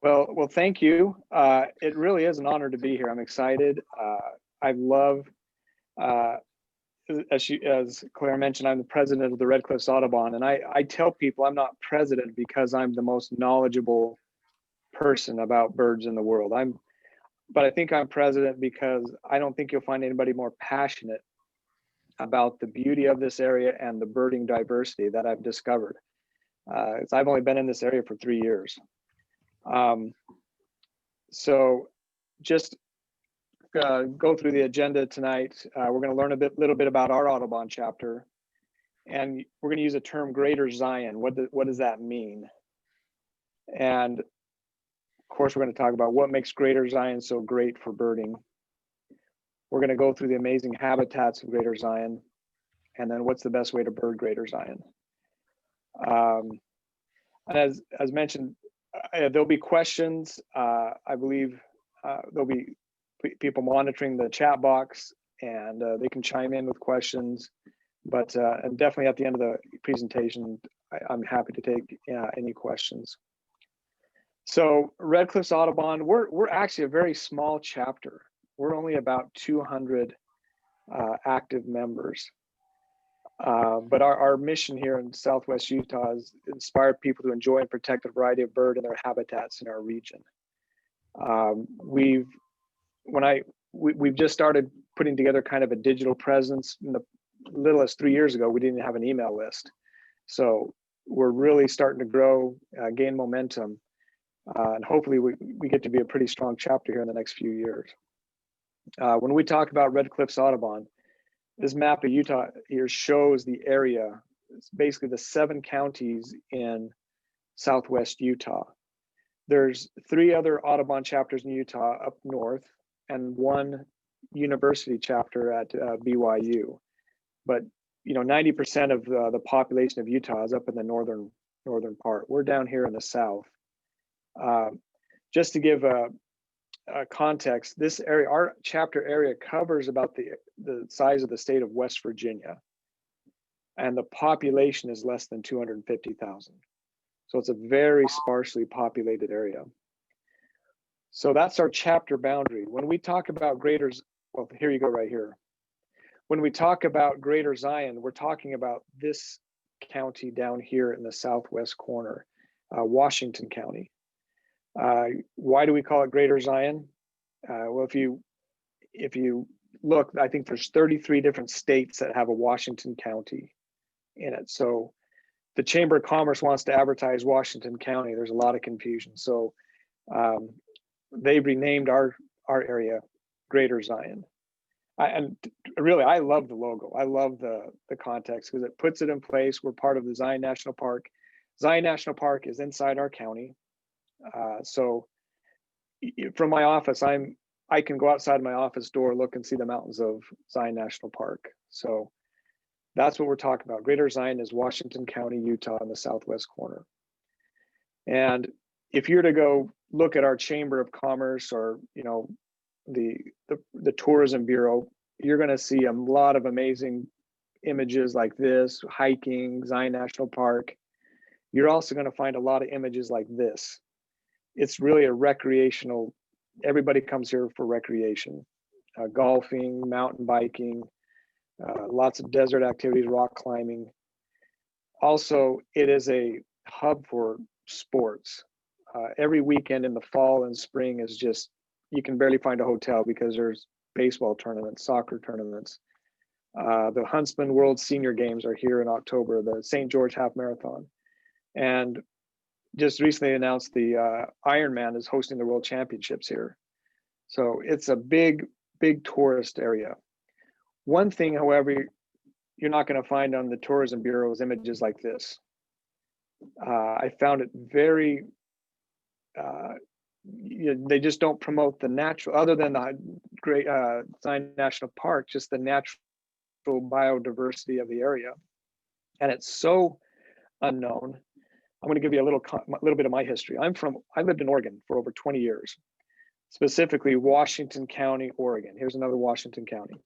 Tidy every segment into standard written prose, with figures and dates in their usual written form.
Well, thank you. It really is an honor to be here. I'm excited. I love, uh, as Claire mentioned, I'm the president of the Red Cliffs Audubon, and I tell people I'm not president because I'm the most knowledgeable person about birds in the world. But I think I'm president because I don't think you'll find anybody more passionate about the beauty of this area and the birding diversity that I've discovered. I've only been in this area for 3 years. Um, so just go through the agenda tonight. We're going to learn a little bit about our Audubon chapter, and we're going to use the term Greater Zion. What does that mean? And of course, we're going to talk about what makes Greater Zion so great for birding. We're going to go through the amazing habitats of Greater Zion, and then what's the best way to bird Greater Zion. And as mentioned, there'll be questions. I believe there'll be people monitoring the chat box, and they can chime in with questions. But and definitely at the end of the presentation, I'm happy to take any questions. So Red Cliffs Audubon, we're actually a very small chapter. We're only about 200 active members. But our mission here in Southwest Utah is to inspire people to enjoy and protect a variety of bird and their habitats in our region. We've just started putting together kind of a digital presence. In the little as 3 years ago, we didn't have an email list. So we're really starting to grow, gain momentum. And hopefully we get to be a pretty strong chapter here in the next few years. When we talk about Red Cliffs Audubon, this map of Utah here shows the area. It's basically the 7 counties in Southwest Utah. There's 3 other Audubon chapters in Utah up north and 1 university chapter at BYU. But 90% of the population of Utah is up in the northern part. We're down here in the south. Just to give a context, this area, our chapter area, covers about the size of the state of West Virginia, and the population is less than 250,000. So it's a very sparsely populated area. So that's our chapter boundary. When we talk about well, here you go right here. When we talk about Greater Zion, we're talking about this county down here in the southwest corner, Washington County. Why do we call it Greater Zion? Well, if you look, I think there's 33 different states that have a Washington County in it. So the Chamber of Commerce wants to advertise Washington County. There's a lot of confusion. So they renamed our area Greater Zion. And really, I love the logo. I love the context because it puts it in place. We're part of the Zion National Park. Zion National Park is inside our county. So from my office, I can go outside my office door, look and see the mountains of Zion National Park. So that's what we're talking about. Greater Zion is Washington County, Utah, in the southwest corner. And if you're to go look at our Chamber of Commerce or the Tourism Bureau, you're going to see a lot of amazing images like this, hiking, Zion National Park. You're also going to find a lot of images like this. It's really a recreational, everybody comes here for recreation, golfing, mountain biking, lots of desert activities, rock climbing. Also, it is a hub for sports. Every weekend in the fall and spring is just, you can barely find a hotel because there's baseball tournaments, soccer tournaments. The Huntsman World Senior Games are here in October, the St. George Half Marathon. And just recently announced the Ironman is hosting the World Championships here. So it's a big tourist area. One thing, however, you're not going to find on the Tourism Bureau's images like this. I found it very, they just don't promote the natural, other than the great Zion National Park, just the natural biodiversity of the area. And it's so unknown. I'm going to give you a little bit of my history. I lived in Oregon for over 20 years, specifically Washington County, Oregon. Here's another Washington County.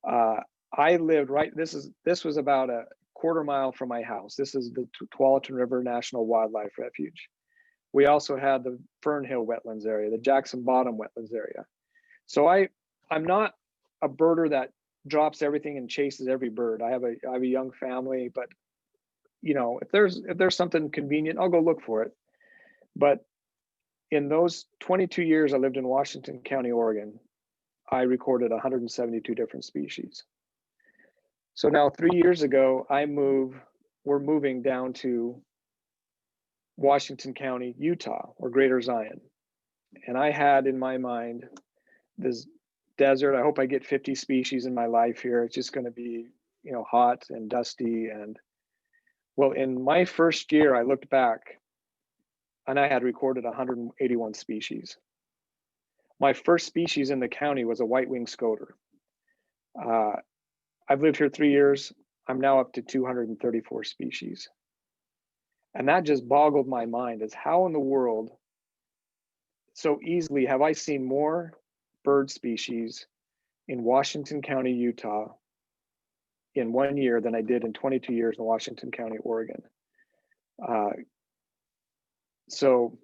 I lived this was about a quarter mile from my house. This is the Tualatin River National Wildlife Refuge. We also had the Fern Hill wetlands area, the Jackson Bottom wetlands area. So I'm not a birder that drops everything and chases every bird. I have a young family, but you know, if there's something convenient, I'll go look for it. But in those 22 years I lived in Washington County, Oregon, I recorded 172 different species. So now 3 years ago, we're moving down to Washington County, Utah, or Greater Zion. And I had in my mind this desert. I hope I get 50 species in my life here. It's just going to be, you know, hot and dusty. And well, in my first year, I looked back and I had recorded 181 species. My first species in the county was a white-winged scoter. I've lived here 3 years. I'm now up to 234 species. And that just boggled my mind, is how in the world so easily have I seen more bird species in Washington County, Utah in 1 year than I did in 22 years in Washington County, Oregon. So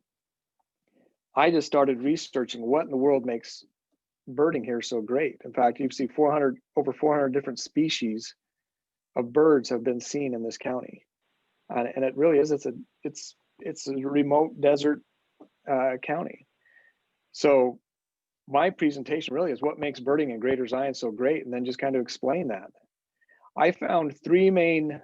I just started researching what in the world makes birding here so great. In fact, you see over 400 different species of birds have been seen in this county. And it really is, it's a remote desert county. So my presentation really is what makes birding in Greater Zion so great, and then just kind of explain that. I found three main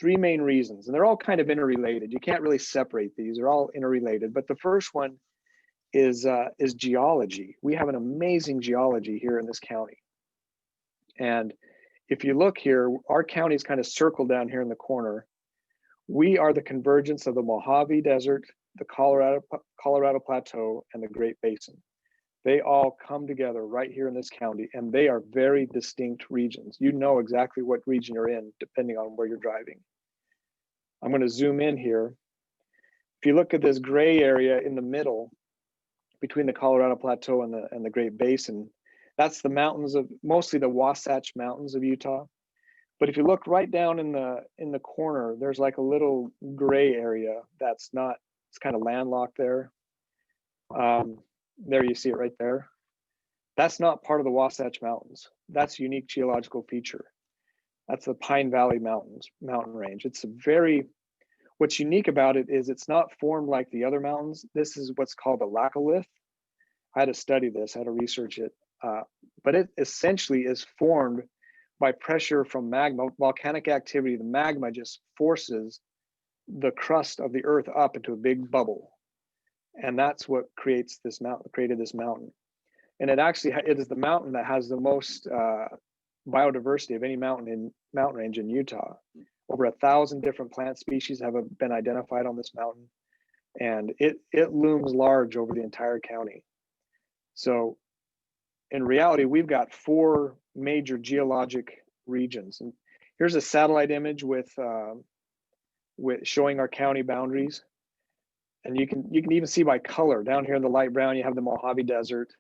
reasons, and they're all kind of interrelated. You can't really separate these; they're all interrelated. But the first one is geology. We have an amazing geology here in this county, and if you look here, our county is kind of circled down here in the corner. We are the convergence of the Mojave Desert, the Colorado Plateau, and the Great Basin. They all come together right here in this county, and they are very distinct regions. You know exactly what region you're in, depending on where you're driving. I'm going to zoom in here. If you look at this gray area in the middle, between the Colorado Plateau and the Great Basin, that's the mountains of, mostly the Wasatch Mountains of Utah. But if you look right down in the corner, there's like a little gray area that's not, it's kind of landlocked there. There you see it right there. That's not part of the Wasatch Mountains. That's a unique geological feature. That's the Pine Valley mountain range. It's what's unique about it is it's not formed like the other mountains. This is what's called a laccolith. I had to study this, I had to research it. But it essentially is formed by pressure from magma, volcanic activity. The magma just forces the crust of the earth up into a big bubble. And that's what created this mountain. And it is the mountain that has the most biodiversity of any mountain range in Utah. Over 1,000 different plant species have been identified on this mountain, and it looms large over the entire county. So in reality, we've got 4 major geologic regions. And here's a satellite image with showing our county boundaries. And you can even see by color. Down here in the light brown, you have the Mojave Desert.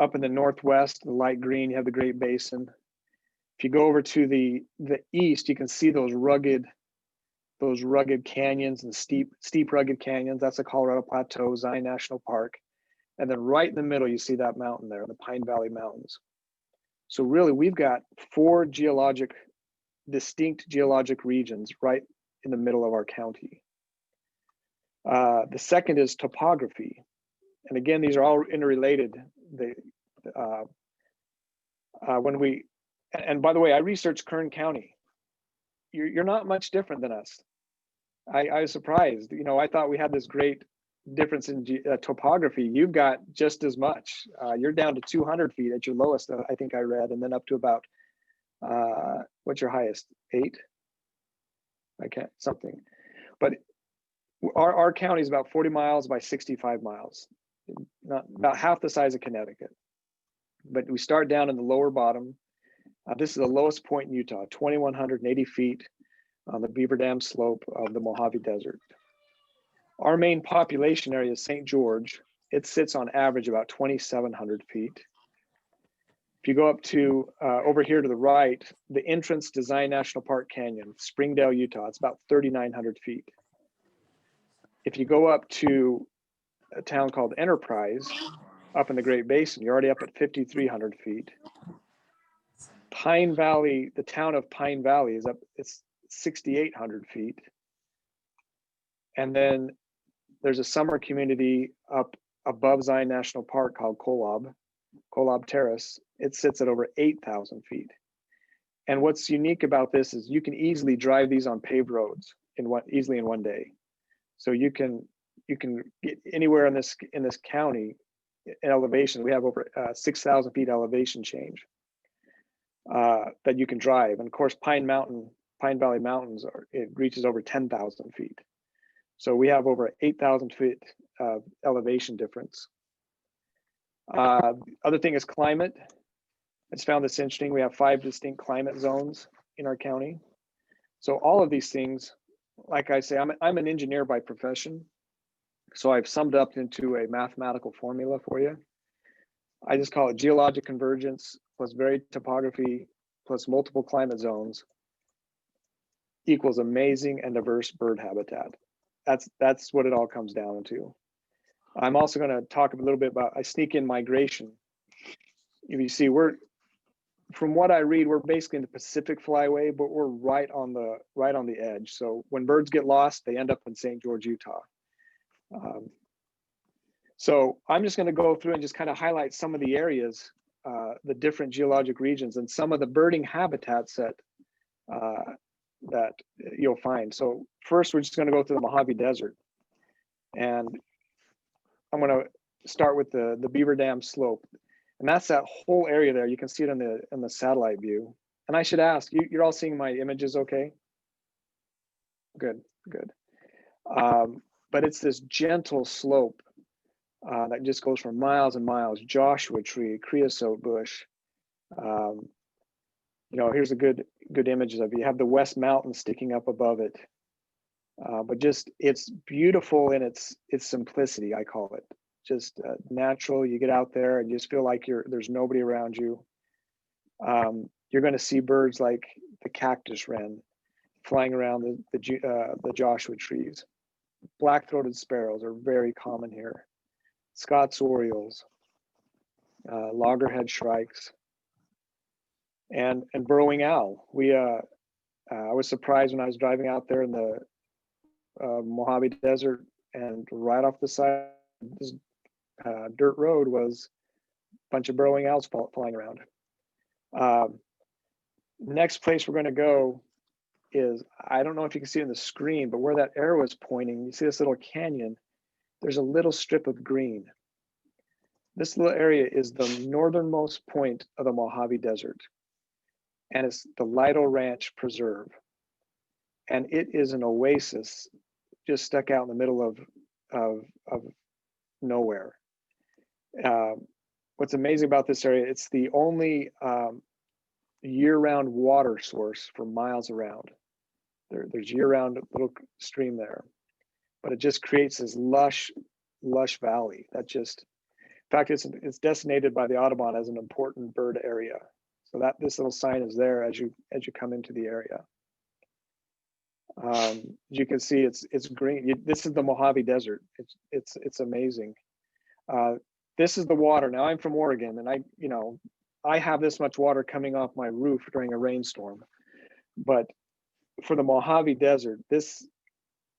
Up in the northwest, the light green, you have the Great Basin. If you go over to the east, you can see those rugged canyons and steep rugged canyons. That's the Colorado Plateau, Zion National Park. And then right in the middle, you see that mountain there, the Pine Valley Mountains. So really, we've got 4 distinct geologic regions right in the middle of our county. The second is topography. And again, these are all interrelated. And by the way, I researched Kern County. You're not much different than us. I was surprised. You know, I thought we had this great difference in topography. You've got just as much. You're down to 200 feet at your lowest, I think I read, and then up to about, what's your highest? 8? I can't, something. But our county is about 40 miles by 65 miles, not about half the size of Connecticut. But we start down in the lower bottom. This is the lowest point in Utah, 2,180 feet on the Beaver Dam slope of the Mojave Desert. Our main population area is St. George. It sits on average about 2,700 feet. If you go up to over here to the right, the entrance to Zion National Park Canyon, Springdale, Utah, it's about 3,900 feet. If you go up to a town called Enterprise, up in the Great Basin, you're already up at 5,300 feet. Pine Valley, the town of Pine Valley is up, it's 6,800 feet. And then there's a summer community up above Zion National Park called Kolob Terrace. It sits at over 8,000 feet. And what's unique about this is you can easily drive these on paved roads easily in one day. So you can get anywhere in this county in elevation. We have over 6,000 feet elevation change that you can drive. And of course, Pine Valley Mountains, it reaches over 10,000 feet. So we have over 8,000 feet elevation difference. Other thing is climate. I just found this interesting. We have 5 distinct climate zones in our county. So all of these things, like I say, I'm an engineer by profession. So I've summed up into a mathematical formula for you. I just call it geologic convergence plus varied topography plus multiple climate zones equals amazing and diverse bird habitat. That's what it all comes down to. I'm also going to talk a little bit about, I sneak in migration. If you see, from what I read, we're basically in the Pacific Flyway, but we're right on the edge. So when birds get lost, they end up in St. George, Utah. So I'm just going to go through and just kind of highlight some of the areas, the different geologic regions, and some of the birding habitats that you'll find. So first, we're just going to go through the Mojave Desert, and I'm going to start with the Beaver Dam Slope, and that's that whole area there. You can see it in the satellite view. And I should ask, you're all seeing my images, okay? Good. But it's this gentle slope that just goes for miles and miles. Joshua tree, creosote bush. Here's a good images of it. You have the West Mountain sticking up above it. But just, it's beautiful in its simplicity, I call it. Just natural. You get out there and you just feel like there's nobody around you. You're going to see birds like the cactus wren flying around the Joshua trees. Black-throated sparrows are very common here. Scott's orioles, loggerhead shrikes, and burrowing owl. I was surprised when I was driving out there in the Mojave Desert, and right off the side of this dirt road was a bunch of burrowing owls flying around. Next place we're going to go is, I don't know if you can see it in the screen, but where that arrow is pointing, you see this little canyon, there's a little strip of green. This little area is the northernmost point of the Mojave Desert, and it's the Lido Ranch Preserve. And it is an oasis just stuck out in the middle of nowhere. What's amazing about this area, it's the only year-round water source for miles around. There's year-round little stream there, but it just creates this lush valley that just, in fact, it's designated by the Audubon as an important bird area. So that this little sign is there as you come into the area. As you can see, it's green. This is the Mojave Desert. It's amazing. This is the water. Now I'm from Oregon, and I have this much water coming off my roof during a rainstorm. But for the Mojave Desert, this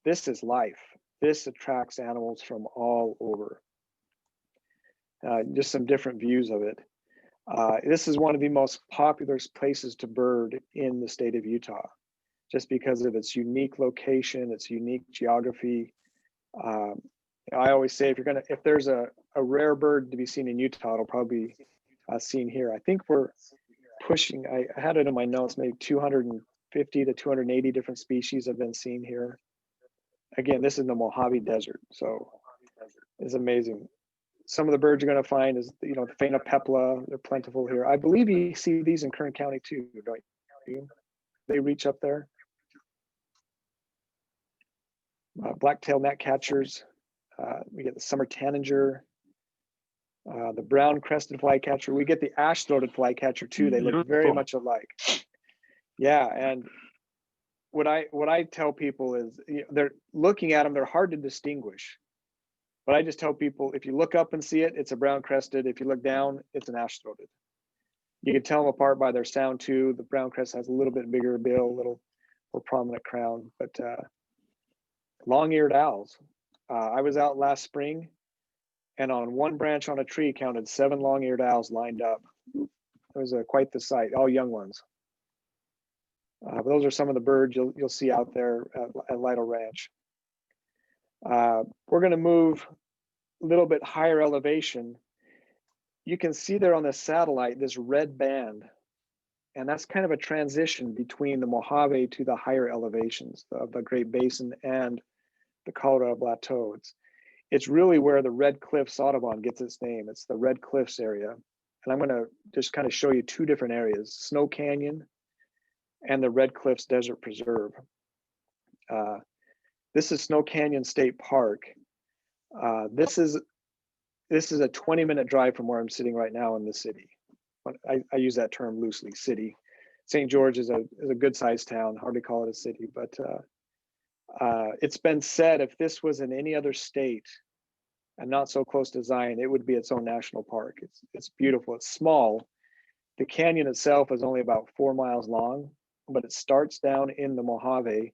is life. This attracts animals from all over. Just some different views of it. This is one of the most popular places to bird in the state of Utah, just because of its unique location, its unique geography. I always say if there's a rare bird to be seen in Utah, it'll probably be seen here. I think we're pushing, I had it in my notes, maybe 250 to 280 different species have been seen here. Again, this is the Mojave Desert, so it's amazing. Some of the birds you're going to find is, the phainopepla. They're plentiful here. I believe you see these in Kern County too, don't you? They reach up there. Black-tailed gnatcatchers. We get the summer tanager, the brown-crested flycatcher. We get the ash-throated flycatcher too. They look very much alike. Yeah, and what I tell people is, they're looking at them, they're hard to distinguish. But I just tell people, if you look up and see it, it's a brown crested. If you look down, it's an ash throated. You can tell them apart by their sound too. The brown crest has a little bit bigger bill, a little more prominent crown. But long-eared owls. I was out last spring, and on one branch on a tree counted 7 long-eared owls lined up. It was quite the sight, all young ones. But those are some of the birds you'll see out there at Lytle Ranch. We're going to move a little bit higher elevation. You can see there on the satellite this red band, and that's kind of a transition between the Mojave to the higher elevations of the Great Basin and the Colorado Plateau. It's really where the Red Cliffs Audubon gets its name. It's the Red Cliffs area. And I'm going to just kind of show you 2 different areas, Snow Canyon and the Red Cliffs Desert Preserve. This is Snow Canyon State Park. This is a 20-minute drive from where I'm sitting right now in the city. I use that term loosely, city. St. George is a good sized town, hardly call it a city, but it's been said if this was in any other state and not so close to Zion, it would be its own national park. It's beautiful, it's small. The canyon itself is only about 4 miles long, but it starts down in the Mojave,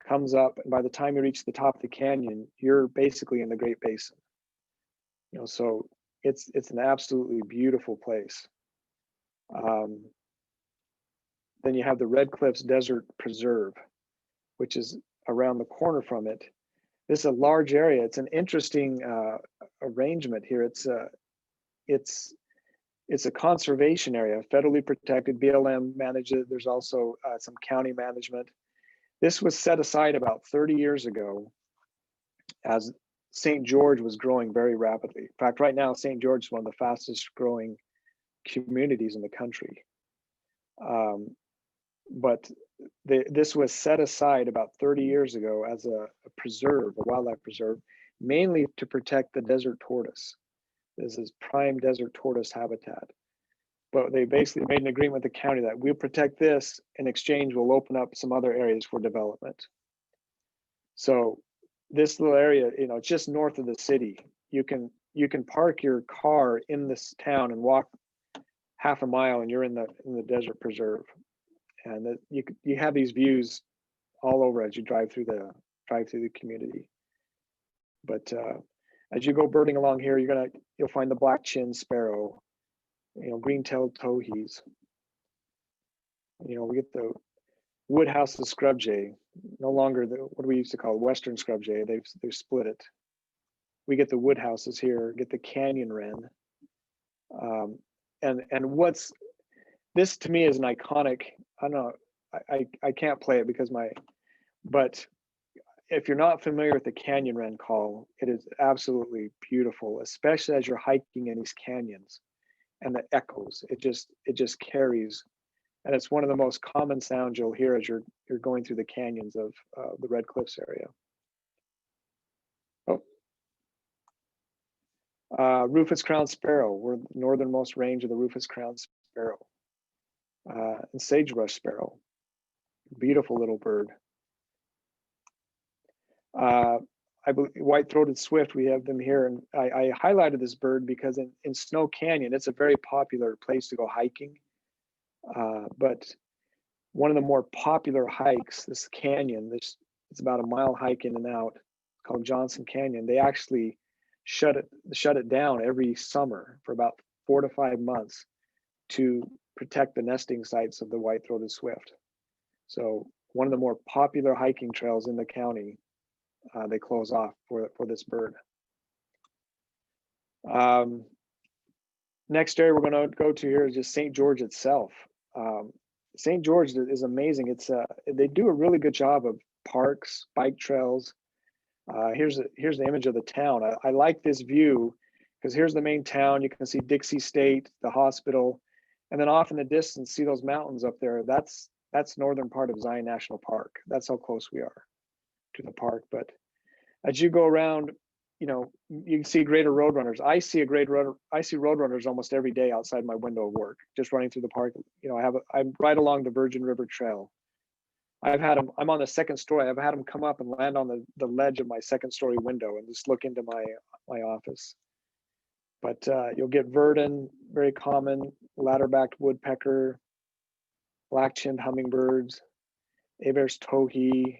comes up, and by the time you reach the top of the canyon, you're basically in the Great Basin. So it's an absolutely beautiful place. Then you have the Red Cliffs Desert Preserve, which is around the corner from it. This is a large area. It's an interesting arrangement here. It's a conservation area, federally protected. BLM manages it. There's also some county management. This was set aside about 30 years ago as St. George was growing very rapidly. In fact, right now, St. George is one of the fastest growing communities in the country. But this was set aside about 30 years ago as a preserve, a wildlife preserve, mainly to protect the desert tortoise. This is prime desert tortoise habitat. But they basically made an agreement with the county that we'll protect this, in exchange we'll open up some other areas for development. So this little area, it's just north of the city. You can park your car in this town and walk half a mile and you're in the desert preserve. And you have these views all over as you drive through the community. But as you go birding along here, you'll find the black-chinned sparrow, green-tailed towhees. We get the woodhouse of scrub jay, no longer what we used to call western scrub jay. They've split it. We get the woodhouses here, get the canyon wren, and what's this to me is an iconic. I don't know. I can't play it because but if you're not familiar with the canyon wren call, it is absolutely beautiful, especially as you're hiking in these canyons, and the echoes. It just carries, and it's one of the most common sounds you'll hear as you're going through the canyons of the Red Cliffs area. Rufous crowned sparrow. We're the northernmost range of the rufous crowned sparrow. And sagebrush sparrow, beautiful little bird. I believe white-throated swift, we have them here, and I highlighted this bird because in Snow Canyon, it's a very popular place to go hiking. But one of the more popular hikes, this canyon, it's about a mile hike in and out, called Johnson Canyon. They actually shut it down every summer for about 4 to 5 months to protect the nesting sites of the white-throated swift. So one of the more popular hiking trails in the county, they close off for this bird. Next area we're going to go to here is just St. George itself. St. George is amazing. They do a really good job of parks, bike trails. Here's the image of the town. I like this view because here's the main town. You can see Dixie State, the hospital, and then off in the distance, see those mountains up there. That's northern part of Zion National Park. That's how close we are to the park. But as you go around, you can see greater roadrunners. I see roadrunners almost every day outside my window of work, just running through the park. I'm right along the Virgin River Trail. I've had them, I'm on the second story. I've had them come up and land on the ledge of my second story window and just look into my office. But you'll get verdin, very common, ladder-backed woodpecker, black-chinned hummingbirds, Aver's towhee,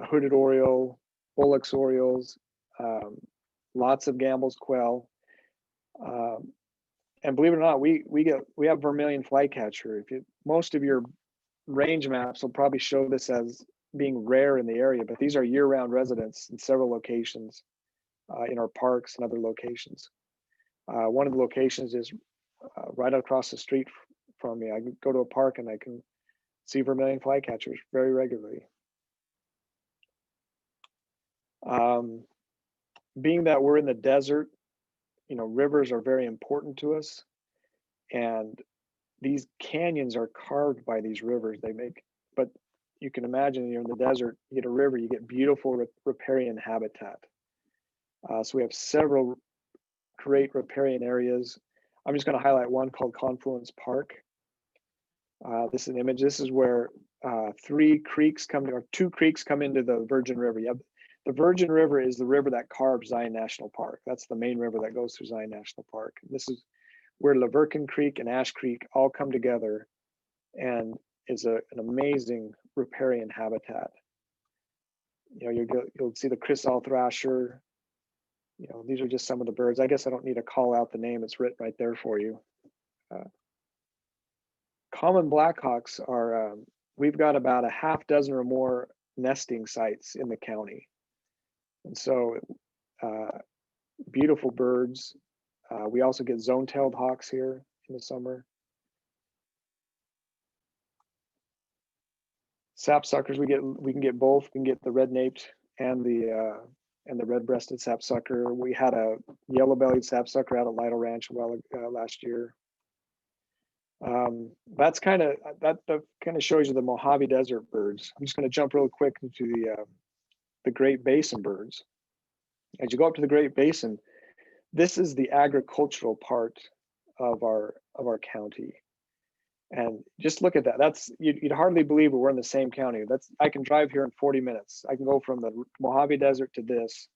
hooded oriole, Bullock's orioles, lots of Gambel's quail. And believe it or not, we have vermilion flycatcher. Most of your range maps will probably show this as being rare in the area, but these are year-round residents in several locations in our parks and other locations. One of the locations is right across the street from me. I can go to a park and I can see vermilion flycatchers very regularly. Being that we're in the desert, rivers are very important to us, and these canyons are carved by these rivers. But you can imagine you're in the desert, you get a river, you get beautiful riparian habitat. So we have several great riparian areas. I'm just going to highlight one called Confluence Park. This is an image. This is where two creeks come into the Virgin River. The Virgin River is the river that carves Zion National Park. That's the main river that goes through Zion National Park. This is where Laverkin Creek and Ash Creek all come together and is an amazing riparian habitat. You'll see the Chrysal thrasher. These are just some of the birds. I guess I don't need to call out the name. It's written right there for you. Common Blackhawks are, we've got about a half dozen or more nesting sites in the county. And so beautiful birds. We also get zone-tailed hawks here in the summer. Sapsuckers, we can get both. We can get the red-naped and the red-breasted sapsucker. We had a yellow-bellied sapsucker out at Lido Ranch last year. That kind of shows you the Mojave Desert birds. I'm just going to jump real quick into the Great Basin birds. As you go up to the Great Basin, this is the agricultural part of our county, and just look at that. You'd hardly believe we're in the same county. I can drive here in 40 minutes. I can go from the Mojave Desert to this,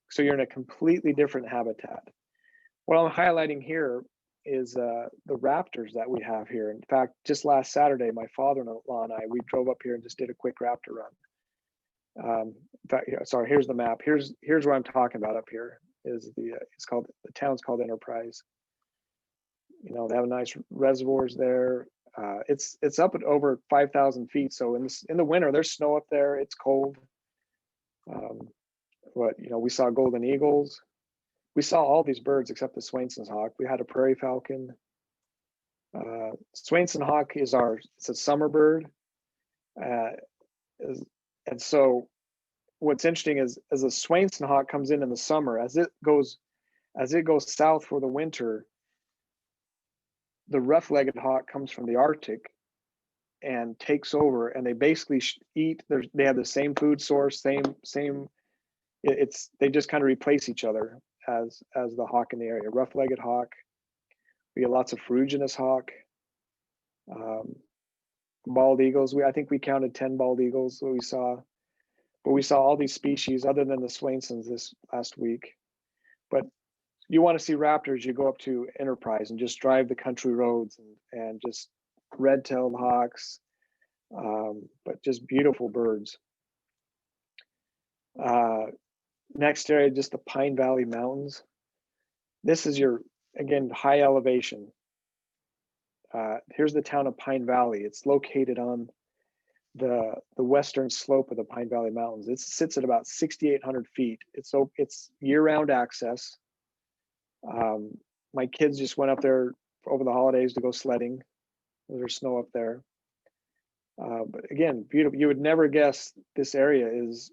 so you're in a completely different habitat. What I'm highlighting here is the raptors that we have here. In fact, just last Saturday, my father-in-law and we drove up here and just did a quick raptor run. In fact, sorry, here's the map. Here's where I'm talking about up here. The town's called Enterprise. They have nice reservoirs there. It's up at over 5,000 feet. So in the winter, there's snow up there. It's cold. But we saw golden eagles. We saw all these birds except the Swainson's hawk. We had a prairie falcon. Swainson hawk it's a summer bird. And so what's interesting is as a Swainson hawk comes in the summer, as it goes south for the winter, the rough-legged hawk comes from the Arctic and takes over, and they basically eat. They have the same food source, same. They just kind of replace each other as the hawk in the area. Rough-legged hawk. We get lots of ferruginous hawk. Bald eagles. I think we counted 10 bald eagles that we saw. But we saw all these species other than the Swainsons this last week. But you want to see raptors, you go up to Enterprise and just drive the country roads and just red-tailed hawks, but just beautiful birds. Next area, just the Pine Valley Mountains. This is again, high elevation. Here's the town of Pine Valley. It's located on the western slope of the Pine Valley Mountains. It sits at about 6,800 feet. It's year-round access. My kids just went up there over the holidays to go sledding. There's snow up there. But again, beautiful. You would never guess this area is,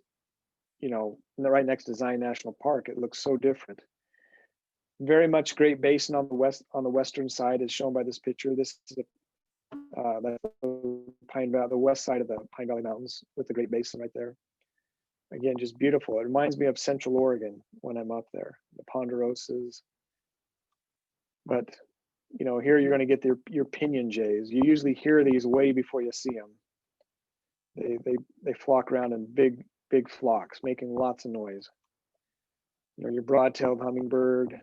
right next to Zion National Park. It looks so different. Very much Great Basin on the western side is shown by this picture. This is the west side of the Pine Valley Mountains with the Great Basin right there. Again, just beautiful. It reminds me of Central Oregon when I'm up there, the ponderosas. But here you're going to get your pinion jays. You usually hear these way before you see them. They flock around in big flocks, making lots of noise. You know, your broad-tailed hummingbird,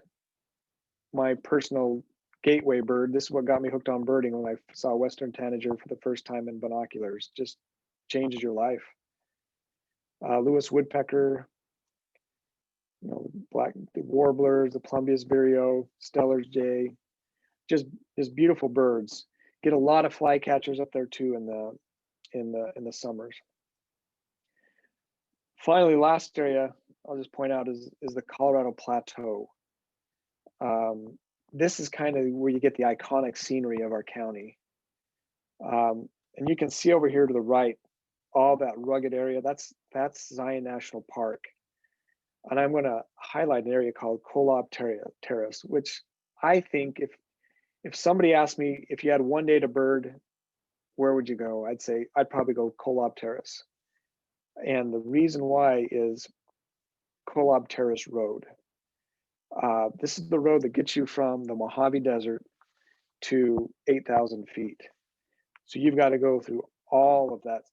my personal gateway bird. This is what got me hooked on birding when I saw western tanager for the first time in binoculars. Just changes your life. Lewis woodpecker, you know, the warblers, the Plumbeus vireo, Steller's jay, just beautiful birds. Get a lot of flycatchers up there too in the summers. Finally, last area I'll just point out is the Colorado Plateau. This is kind of where you get the iconic scenery of our county. And you can see over here to the right, all that rugged area. That's Zion National Park. And I'm going to highlight an area called Kolob Terrace, which I think if somebody asked me if you had one day to bird, where would you go? I'd say I'd probably go Kolob Terrace. And the reason why is Kolob Terrace Road. This is the road that gets you from the Mojave Desert to 8,000 feet. So you've got to go through all of that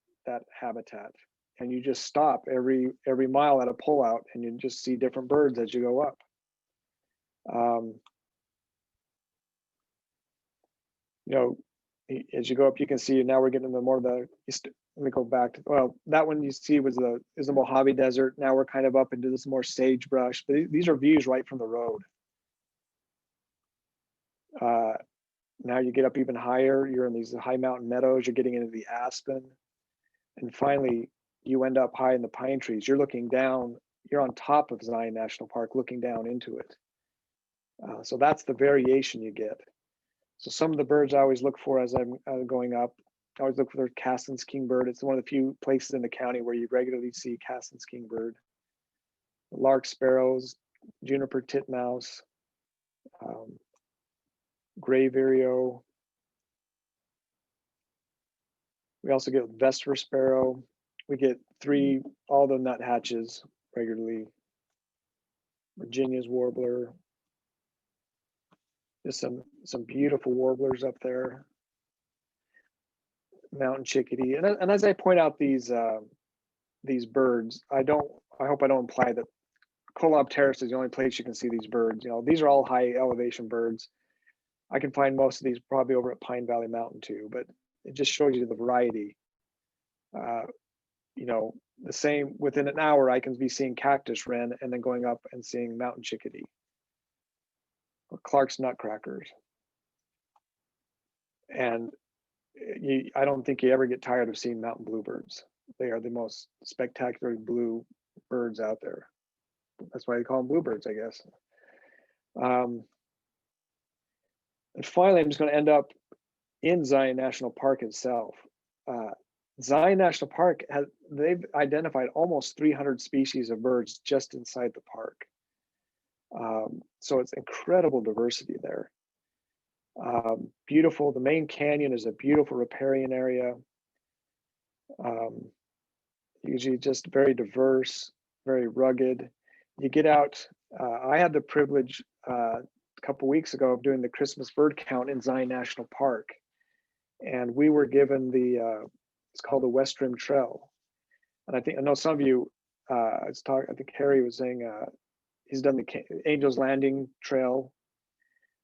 habitat, and you just stop every mile at a pullout, and you just see different birds as you go up. You know, as you go up, you can see now we're getting into more of the. Let me go back to, well, that one you see is the Mojave Desert. Now we're kind of up into this more sagebrush, but these are views right from the road. Now you get up even higher, you're in these high mountain meadows, you're getting into the aspen. And finally, you end up high in the pine trees. You're looking down, you're on top of Zion National Park, looking down into it. So that's the variation you get. So some of the birds I always look for as I'm going up, I always look for the Caston's kingbird. It's one of the few places in the county where you regularly see Caston's kingbird. Lark sparrows, juniper titmouse, gray vireo. We also get vesper sparrow. We get all the nuthatches regularly. Virginia's warbler. Just some beautiful warblers up there. Mountain chickadee, and as I point out these birds, I hope I don't imply that Kolob Terrace is the only place you can see these birds. You know, these are all high elevation birds. I can find most of these probably over at Pine Valley Mountain too, but it just shows you the variety. You know, the same within an hour, I can be seeing cactus wren and then going up and seeing mountain chickadee or Clark's nutcrackers. And I don't think you ever get tired of seeing mountain bluebirds. They are the most spectacular blue birds out there. That's why they call them bluebirds, I guess. And finally, I'm just going to end up in Zion National Park itself. Zion National Park they've identified almost 300 species of birds just inside the park. So it's incredible diversity there. Beautiful. The main canyon is a beautiful riparian area. Usually just very diverse, very rugged. You get out. I had the privilege a couple weeks ago of doing the Christmas bird count in Zion National Park, and we were given it's called the West Rim Trail. And I know some of you. I think Harry was saying he's done the Angel's Landing Trail.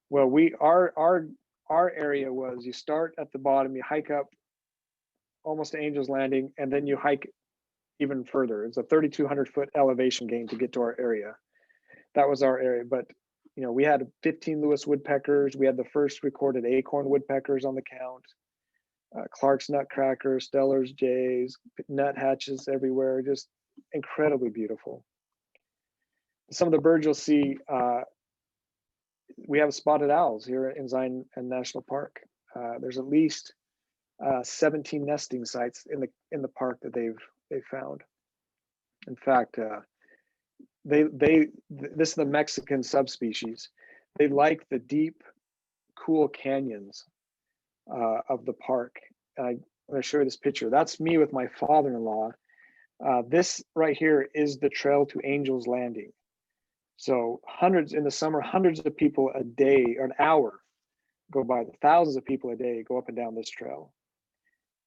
Well, our area was you start at the bottom, you hike up almost to Angel's Landing, and then you hike even further. It's a 3,200 foot elevation gain to get to our area. That was our area. But you know, we had 15 Lewis woodpeckers. We had the first recorded acorn woodpeckers on the count. Clark's nutcrackers, Steller's jays, nuthatches everywhere. Just incredibly beautiful. Some of the birds you'll see. We have spotted owls here in Zion National Park. There's at least 17 nesting sites in the park that they've found. In fact, this is the Mexican subspecies. They like the deep, cool canyons of the park. I'm going to show you this picture. That's me with my father-in-law. This right here is the trail to Angel's Landing. So in the summer, hundreds of people a day or an hour go by. Thousands of people a day go up and down this trail.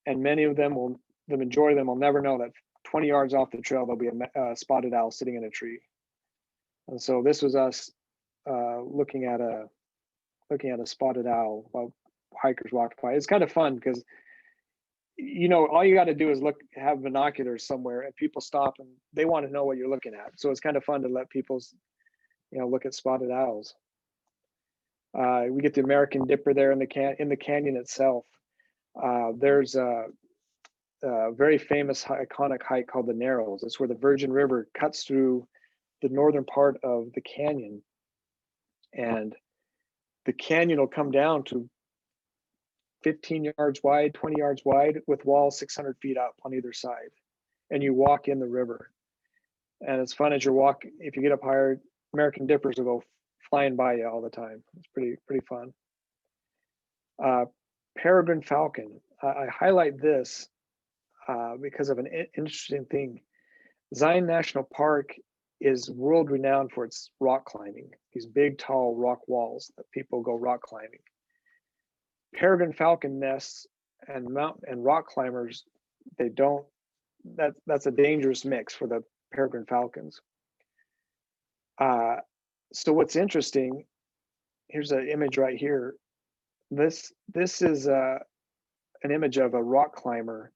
And many of them will the majority of them will never know that 20 yards off the trail, there'll be a spotted owl sitting in a tree. And so this was us looking at a spotted owl while hikers walked by. It's kind of fun because, you know, all you got to do is have binoculars somewhere, and people stop and they want to know what you're looking at. So it's kind of fun to let people, you know, look at spotted owls. We get the American Dipper there in the canyon itself. There's a very famous iconic hike called the Narrows. It's where the Virgin River cuts through the northern part of the canyon, and the canyon will come down to 15 yards wide, 20 yards wide, with walls 600 feet up on either side, and you walk in the river. And it's fun as you walk. If you get up higher, American Dippers will go flying by you all the time. It's pretty fun. Peregrine falcon. I highlight this because of an interesting thing. Zion National Park is world renowned for its rock climbing, these big, tall rock walls that people go rock climbing. Peregrine falcon nests and rock climbers, that's a dangerous mix for the peregrine falcons. So what's interesting, here's an image right here. This is an image of a rock climber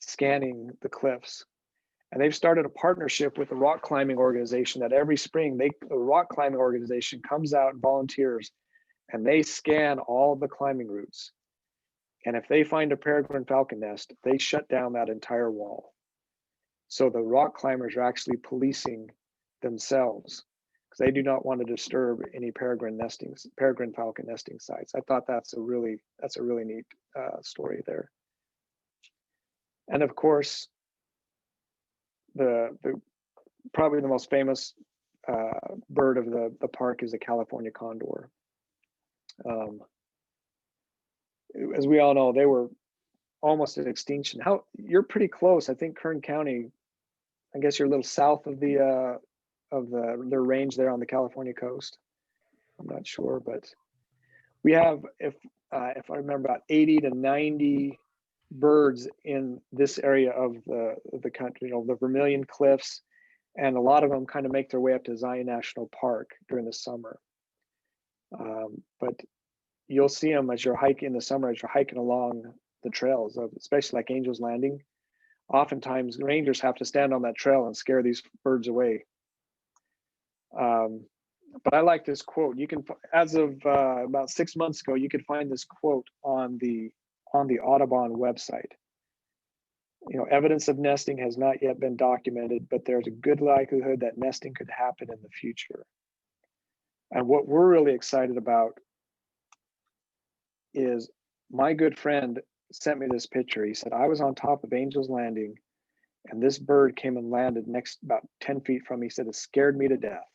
scanning the cliffs. And they've started a partnership with a rock climbing organization that every spring, the rock climbing organization comes out and volunteers, and they scan all the climbing routes. And if they find a peregrine falcon nest, they shut down that entire wall. So the rock climbers are actually policing themselves because they do not want to disturb any peregrine falcon nesting sites. I thought that's a really neat story there. And of course, the probably the most famous bird of the park is the California condor. As we all know, they were almost at extinction. You're pretty close. I think Kern County, I guess you're a little south of their range there on the California coast. I'm not sure, but we have, if I remember, about 80 to 90 birds in this area of the country, you know, the Vermilion Cliffs, and a lot of them kind of make their way up to Zion National Park during the summer. But you'll see them as you're hiking in the summer, as you're hiking along the trails, especially like Angel's Landing. Oftentimes, rangers have to stand on that trail and scare these birds away. But I like this quote. You can, as of about 6 months ago, you could find this quote on the Audubon website. You know, evidence of nesting has not yet been documented, but there's a good likelihood that nesting could happen in the future. And what we're really excited about is my good friend sent me this picture. He said, I was on top of Angel's Landing and this bird came and landed next about 10 feet from me. He said, it scared me to death.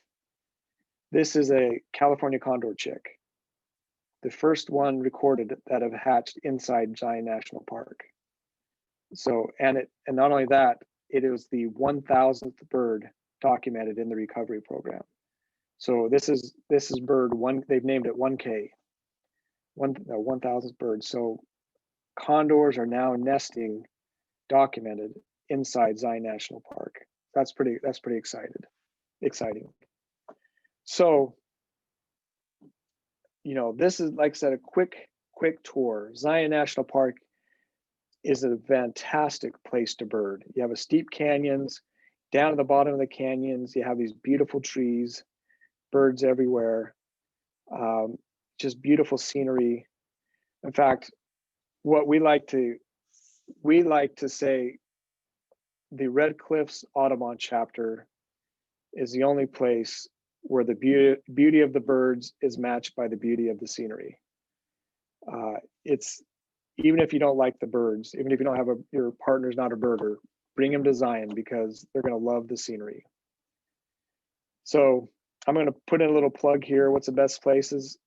This is a California condor chick, the first one recorded that have hatched inside Zion National Park. So, and not only that, it is the 1,000th bird documented in the recovery program. So this is bird one. They've named it 1K, 1,000th bird. So condors are now nesting, documented inside Zion National Park. That's pretty exciting. So, you know, this is, like I said, a quick tour. Zion National Park is a fantastic place to bird. You have a steep canyons. Down at the bottom of the canyons, you have these beautiful trees, birds everywhere, just beautiful scenery. In fact, what we like to say, the Red Cliffs Audubon chapter is the only place where the beauty of the birds is matched by the beauty of the scenery. It's, even if you don't like the birds, even if you don't have your partner's not a birder, bring them to Zion because they're going to love the scenery. So I'm going to put in a little plug here. What's the best places?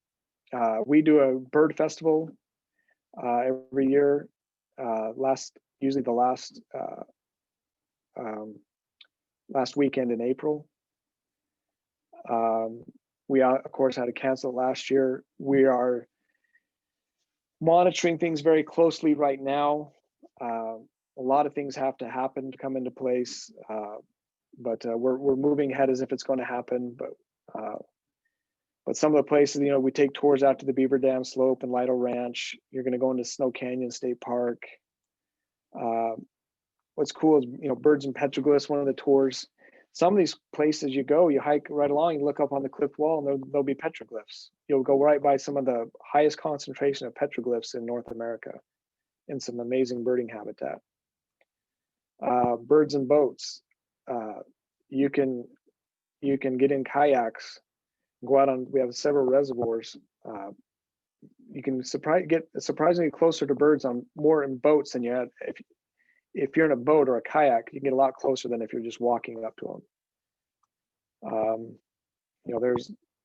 We do a bird festival every year. Usually the last weekend in April. We of course had to cancel last year. We are monitoring things very closely right now. A lot of things have to happen to come into place, but we're moving ahead as if it's going to happen. But some of the places, you know, we take tours out to the Beaver Dam Slope and Lido Ranch. You're going to go into Snow Canyon State Park. What's cool is, you know, birds and petroglyphs, one of the tours. Some of these places you go, you hike right along, you look up on the cliff wall, and there'll be petroglyphs. You'll go right by some of the highest concentration of petroglyphs in North America in some amazing birding habitat. Birds and boats. You can get in kayaks, go out on, we have several reservoirs. You can get surprisingly closer to birds on more in boats than you had. If you're in a boat or a kayak, you can get a lot closer than if you're just walking up to them. You know,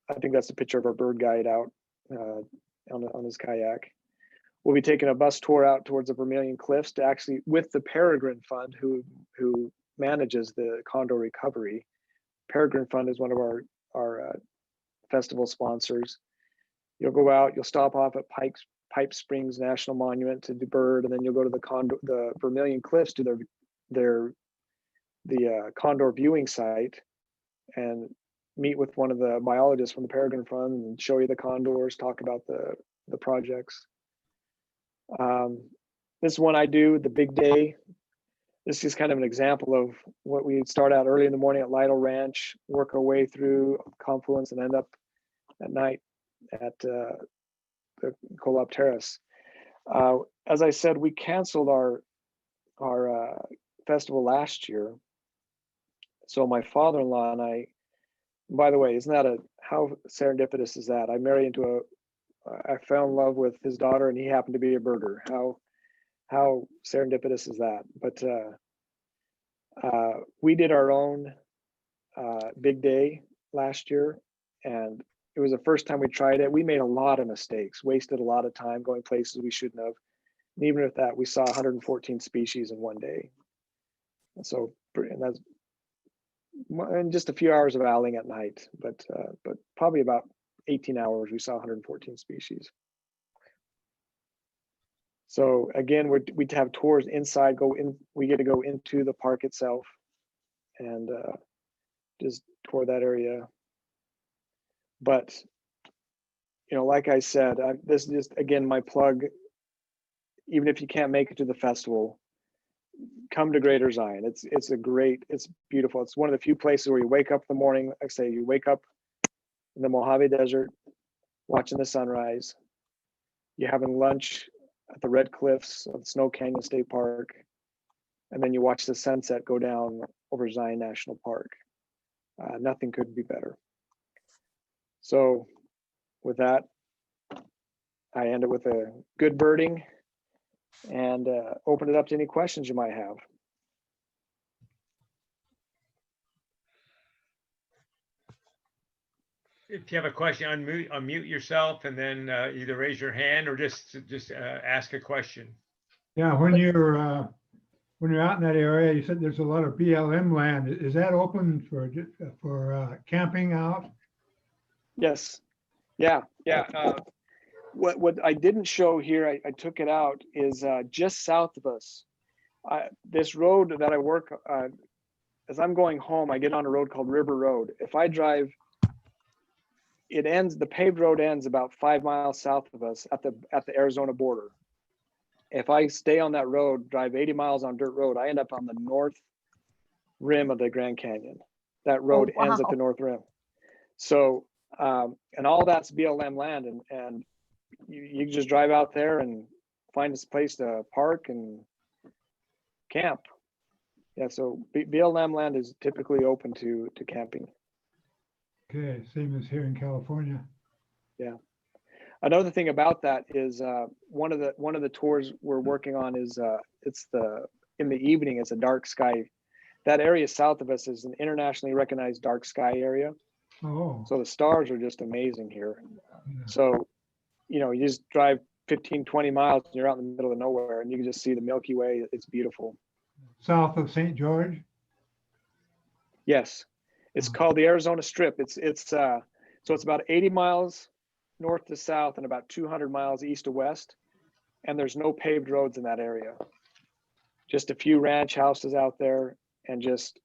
I think that's a picture of our bird guide out on his kayak. We'll be taking a bus tour out towards the Vermilion Cliffs to actually, with the Peregrine Fund, who manages the condor recovery. Peregrine Fund is one of our festival sponsors. You'll go out, you'll stop off at Pipe Springs National Monument to do bird, and then you'll go to the Vermilion Cliffs to the condor viewing site and meet with one of the biologists from the Peregrine Fund and show you the condors, talk about the projects. This one I do, the big day. This is kind of an example of what we start out early in the morning at Lido Ranch, work our way through Confluence, and end up at night at the Kolob Terrace. As I said, we canceled our festival last year. So my father-in-law and I, by the way, isn't that how serendipitous is that? I fell in love with his daughter, and he happened to be a birder. How serendipitous is that? But we did our own big day last year, and it was the first time we tried it. We made a lot of mistakes, wasted a lot of time going places we shouldn't have. And even with that, we saw 114 species in one day. And so, and just a few hours of owling at night, but probably about 18 hours, we saw 114 species. So again, we'd have tours inside, we get to go into the park itself and just tour that area. But, you know, like I said, this is just, again, my plug. Even if you can't make it to the festival, come to Greater Zion. It's beautiful. It's one of the few places where you wake up in the morning. Like I say, you wake up in the Mojave Desert, watching the sunrise. You're having lunch at the Red Cliffs of Snow Canyon State Park, and then you watch the sunset go down over Zion National Park. Nothing could be better. So with that, I end it with a good birding and open it up to any questions you might have. If you have a question, unmute yourself and then either raise your hand or just ask a question. Yeah, when you're out in that area, you said there's a lot of BLM land. Is that open for camping out? Yes. Yeah. What I didn't show here, I took it out, is just south of us. This road that I work, as I'm going home, I get on a road called River Road. If I drive, the paved road ends about 5 miles south of us at the Arizona border. If I stay on that road, drive 80 miles on dirt road, I end up on the north rim of the Grand Canyon. That road ends at the north rim. So, and all that's BLM land, and you just drive out there and find this place to park and camp. Yeah, so BLM land is typically open to camping. Okay, same as here in California. Yeah. Another thing about that is one of the tours we're working on is in the evening, it's a dark sky. That area south of us is an internationally recognized dark sky area. Oh. So the stars are just amazing here. Yeah. So, you know, you just drive 15, 20 miles and you're out in the middle of nowhere and you can just see the Milky Way. It's beautiful. South of St. George? Yes. It's called the Arizona Strip. So it's about 80 miles north to south and about 200 miles east to west. And there's no paved roads in that area. just a few ranch houses out there, and just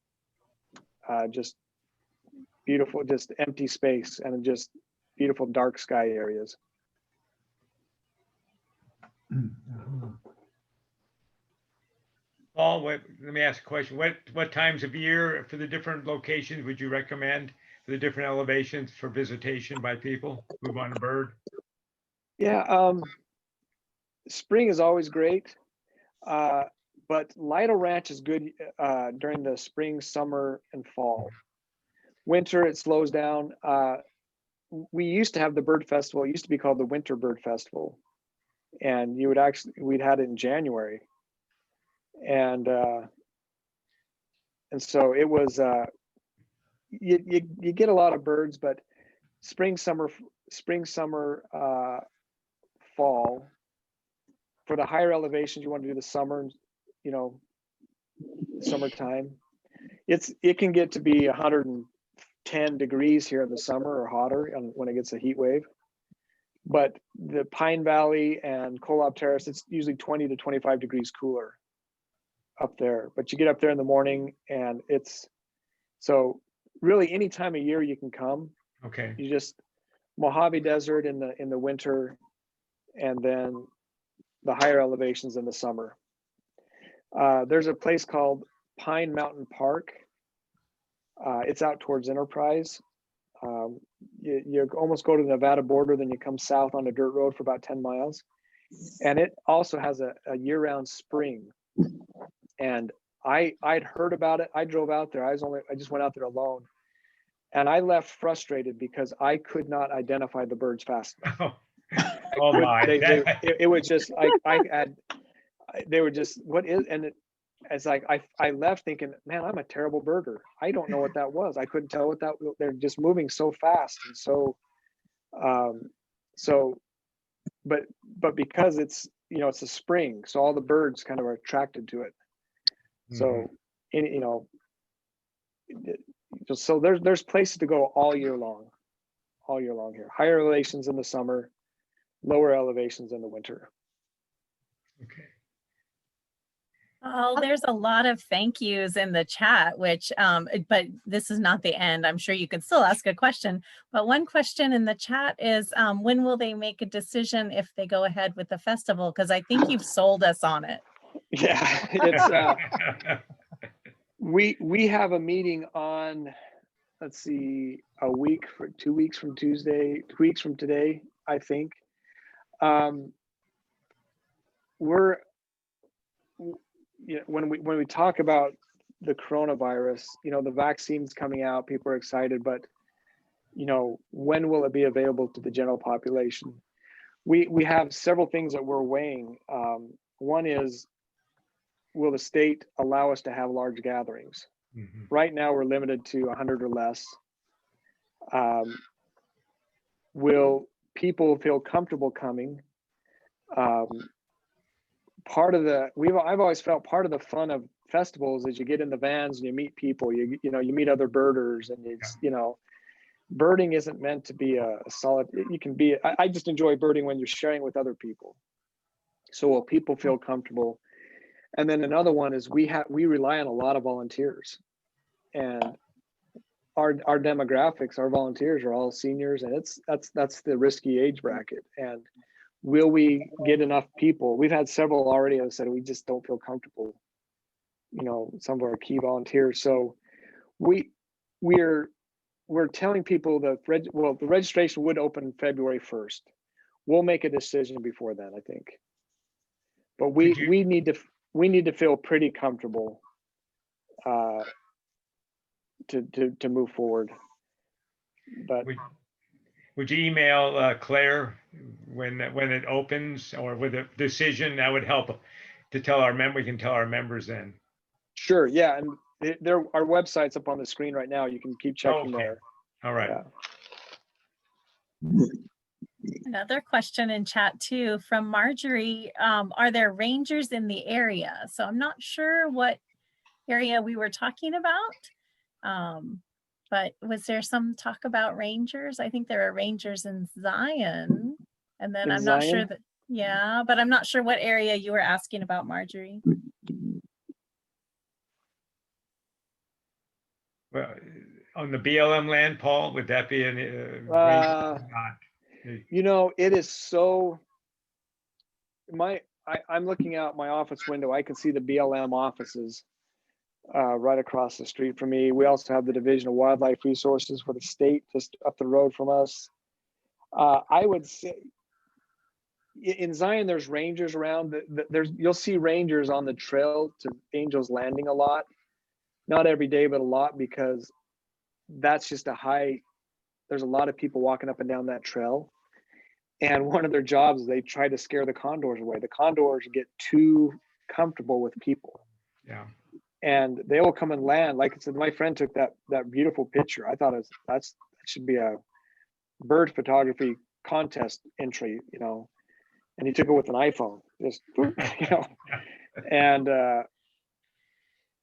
beautiful, just empty space, and just beautiful dark sky areas. Paul, let me ask a question. What times of year for the different locations would you recommend for the different elevations for visitation by people who want a bird? Yeah, spring is always great, but Lido Ranch is good during the spring, summer, and fall. Winter, it slows down. We used to have the bird festival. It used to be called the Winter Bird Festival, and we'd had it in January, and so it was. You get a lot of birds, but spring, summer, fall. For the higher elevations, you want to do the summer, summertime. It can get to be 110 degrees here in the summer or hotter when it gets a heat wave. But the Pine Valley and Kolob Terrace, it's usually 20 to 25 degrees cooler up there. But you get up there in the morning, and so really any time of year you can come. Okay. You just Mojave Desert in the winter, and then the higher elevations in the summer. There's a place called Pine Mountain Park. It's out towards Enterprise. You almost go to the Nevada border, then you come south on a dirt road for about 10 miles. And it also has a year-round spring. And I'd heard about it. I drove out there. I just went out there alone. And I left frustrated because I could not identify the birds fast enough. Oh my! It was just they were just it's like I left thinking, man, I'm a terrible birder. I don't know what that was. I couldn't tell what that. They're just moving so fast, and but because it's it's a spring, so all the birds kind of are attracted to it. So so there's places to go all year long here. Higher elevations in the summer, lower elevations in the winter. Okay. Oh, there's a lot of thank yous in the chat, which, but this is not the end. I'm sure you could still ask a question. But one question in the chat is, when will they make a decision if they go ahead with the festival? Because I think you've sold us on it. Yeah, it's we have a meeting on, let's see, 2 weeks from Tuesday, 2 weeks from today, I think. When we talk about the coronavirus, the vaccine's coming out, people are excited, but when will it be available to the general population? We have several things that we're weighing. One is, will the state allow us to have large gatherings? Mm-hmm. Right now we're limited to 100 or less. Will people feel comfortable coming? I've always felt part of the fun of festivals is you get in the vans and you meet people, you meet other birders, and birding isn't meant to be a solid. You can be. I just enjoy birding when you're sharing with other people. So will people feel comfortable? And then another one is we rely on a lot of volunteers, and our demographics, our volunteers are all seniors, and that's the risky age bracket. And will we get enough people? We've had several already that said we just don't feel comfortable. Some of our key volunteers. So we're telling people the registration would open February 1st. We'll make a decision before then, I think. But we need to feel pretty comfortable to move forward. But would you email Claire when it opens, or with a decision? That would help to tell we can tell our members then. Sure. Yeah, and our website's up on the screen right now. You can keep checking there. All right. Yeah. Another question in chat too from Marjorie. Are there rangers in the area? So I'm not sure what area we were talking about. But was there some talk about rangers? I think there are rangers in Zion. And then I'm not sure that, but I'm not sure what area you were asking about, Marjorie. Well, on the BLM land, Paul, would that be an ranger or not? You know, it is so, I'm looking out my office window. I can see the BLM offices right across the street from me. We also have the Division of Wildlife Resources for the state just up the road from us. I would say in Zion, there's rangers around. You'll see rangers on the trail to Angels Landing a lot. Not every day, but a lot, because that's just there's a lot of people walking up and down that trail. And one of their jobs is they try to scare the condors away. The condors get too comfortable with people. Yeah. And they will come and land. Like I said, my friend took that beautiful picture. I thought that should be a bird photography contest entry, you know. And he took it with an iPhone, just, you know. And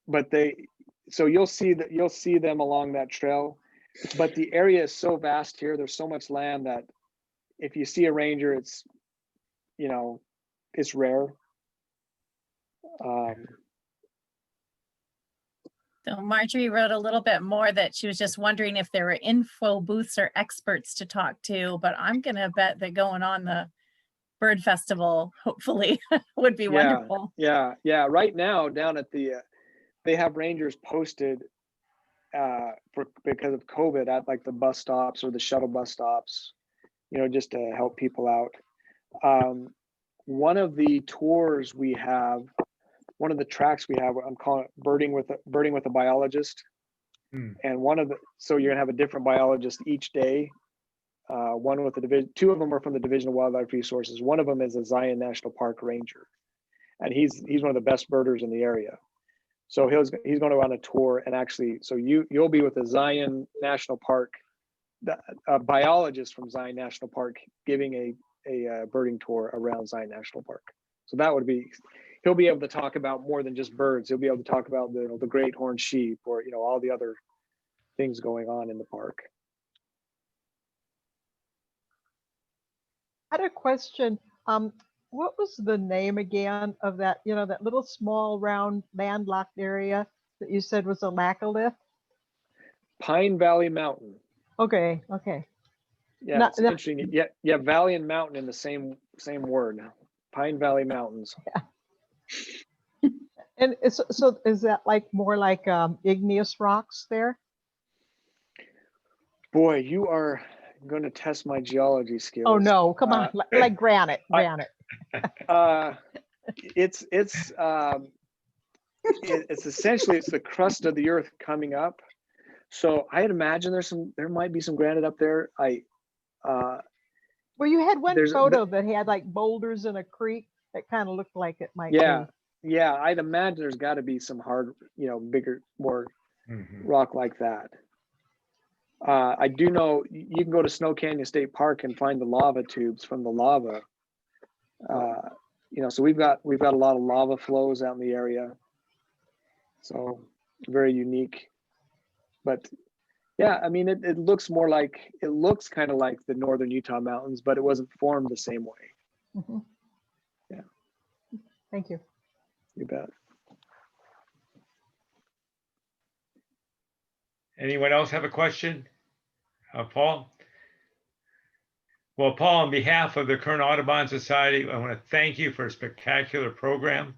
but you'll see them along that trail. But the area is so vast here. There's so much land that if you see a ranger, it's, you know, it's rare. So Marjorie wrote a little bit more that she was just wondering if there were info booths or experts to talk to, but I'm going to bet that going on the bird festival, hopefully, would be wonderful. Yeah. Right now down at they have rangers posted because of COVID at like the bus stops or the shuttle bus stops, you know, just to help people out. One of the tours we have, one of the tracks we have, I'm calling it birding with a biologist. And so you're gonna have a different biologist each day. One with the division, two of them are from the Division of Wildlife Resources. One of them is a Zion National Park ranger, and he's one of the best birders in the area. So he's going to run a tour, and actually, so you'll be with the Zion National Park, a biologist from Zion National Park giving a birding tour around Zion National Park. So that would be, he'll be able to talk about more than just birds. He'll be able to talk about the great horned sheep, or, you know, all the other things going on in the park. I had a question. What was the name again of that, you know, that little small round landlocked area that you said was a laccolith? Pine Valley Mountain. Okay. Yeah, it's interesting. Yeah, valley and mountain in the same word. Pine Valley Mountains. Yeah. And so is that like more like igneous rocks there? Boy, you are going to test my geology skills. Oh no, come on, like granite. It's essentially, it's the crust of the earth coming up. So I'd imagine there might be some granite up there. Well, you had one photo that had like boulders in a creek that kind of looked like it might be. Yeah, I'd imagine there's got to be some hard, you know, bigger, more rock like that. I do know you can go to Snow Canyon State Park and find the lava tubes from the lava. You know, so we've got a lot of lava flows out in the area. So very unique. But yeah, I mean, it looks kind of like the northern Utah mountains, but it wasn't formed the same way. Yeah. Thank you. You bet. Anyone else have a question? Paul? Well, Paul, on behalf of the Kern Audubon Society, I want to thank you for a spectacular program.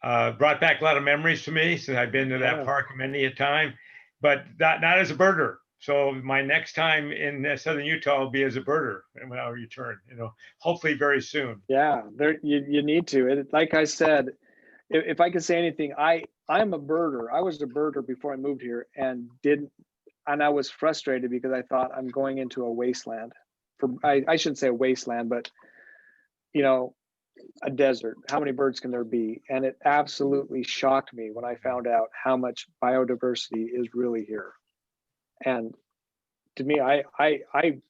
Brought back a lot of memories to me, since I've been to that park many a time, but not as a birder. So my next time in Southern Utah will be as a birder when I return, you know, hopefully very soon. Yeah, you need to. Like I said, if I could say anything, I'm a birder. I was a birder before I moved here, and I was frustrated because I thought I'm going into a wasteland. I shouldn't say a wasteland, but, you know, a desert. How many birds can there be? And it absolutely shocked me when I found out how much biodiversity is really here. And to me, I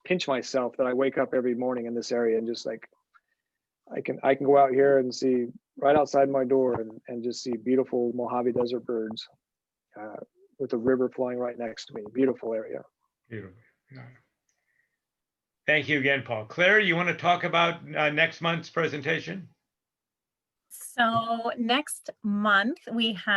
pinch myself that I wake up every morning in this area and just like, I can go out here and see right outside my door and just see beautiful Mojave Desert birds with the river flowing right next to me. Beautiful area. Beautiful. Yeah. Thank you again, Paul. Claire, you want to talk about next month's presentation? So next month we have